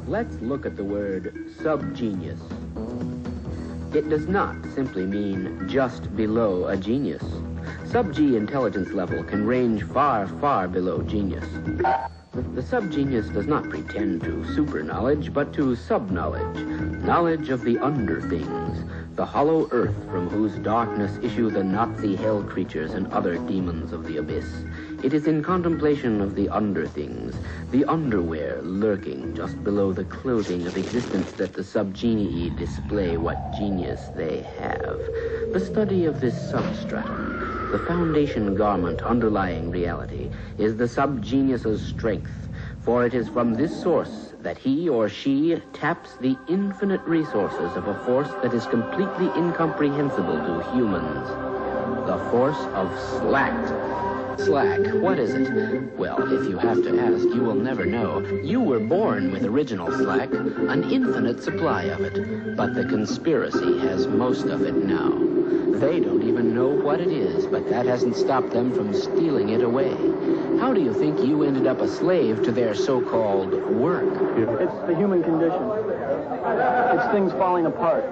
Let's look at the word subgenius. It does not simply mean just below a genius. Sub-G intelligence level can range far, far below genius. The subgenius does not pretend to super-knowledge, but to sub-knowledge, knowledge of the under-things, the hollow earth from whose darkness issue the Nazi hell creatures and other demons of the abyss. It is in contemplation of the under-things, the underwear lurking just below the clothing of existence that the subgenii display what genius they have. The study of this substratum, the foundation garment underlying reality, is the subgenius's strength, for it is from this source that he or she taps the infinite resources of a force that is completely incomprehensible to humans. The force of slack. Slack, what is it? Well, if you have to ask, you will never know. You were born with original slack, an infinite supply of it, but the conspiracy has most of it now. They don't even know what it is, but that hasn't stopped them from stealing it away. How do you think you ended up a slave to their so-called work? It's the human condition. It's things falling apart.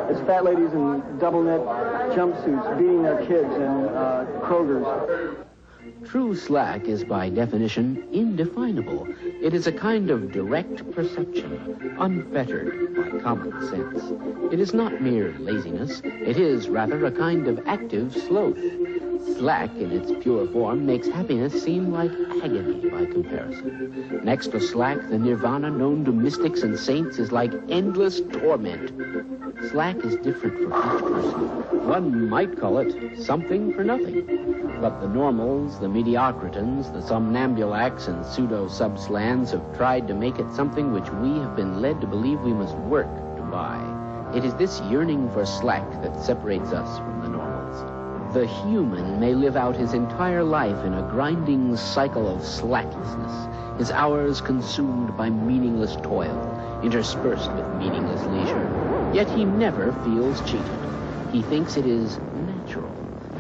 It's fat ladies in double-knit jumpsuits beating their kids in Kroger's. True slack is by definition indefinable. It is a kind of direct perception, unfettered by common sense. It is not mere laziness. It is rather a kind of active sloth. Slack, in its pure form, makes happiness seem like agony by comparison. Next to slack, the nirvana known to mystics and saints is like endless torment. Slack is different for each person. One might call it something for nothing. But the normals, the mediocritans, the somnambulacs, and pseudo-subslans have tried to make it something which we have been led to believe we must work to buy. It is this yearning for slack that separates us from the normals. The human may live out his entire life in a grinding cycle of slacklessness, his hours consumed by meaningless toil, interspersed with meaningless leisure. Yet he never feels cheated. He thinks it is natural.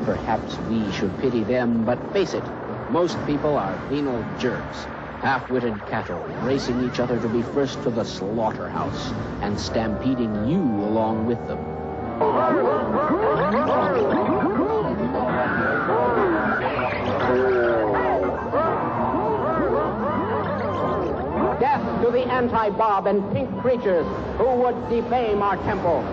Perhaps we should pity them, but face it, most people are venal jerks, half-witted cattle, racing each other to be first to the slaughterhouse, and stampeding you along with them. Death to the anti-Bob and pink creatures who would defame our temple.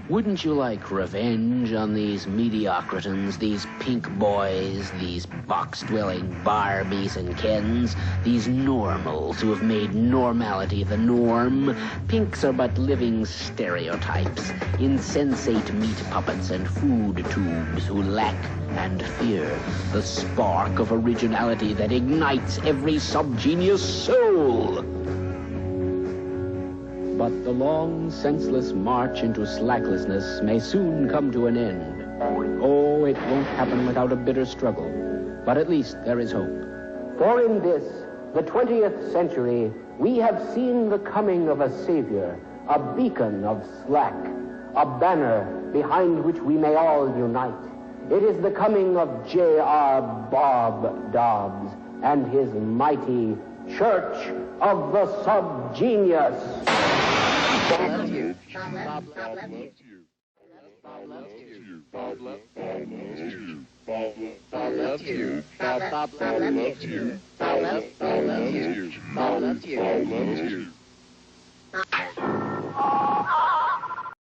Wouldn't you like revenge on these mediocritans, these pink boys, these box-dwelling Barbies and Kens, these normals who have made normality the norm? Pinks are but living stereotypes, insensate meat puppets and food tubes who lack and fear the spark of originality that ignites every subgenius soul. But the long, senseless march into slacklessness may soon come to an end. Oh, it won't happen without a bitter struggle, but at least there is hope. For in this, the 20th century, we have seen the coming of a savior, a beacon of slack, a banner behind which we may all unite. It is the coming of J.R. Bob Dobbs and his mighty Church of the Subgenius. Bob loves you. Bob loves you. Bob loves you. Bob loves you. Bob loves you. Bob loves you. Bob loves you. Bob loves you. Bob loves you.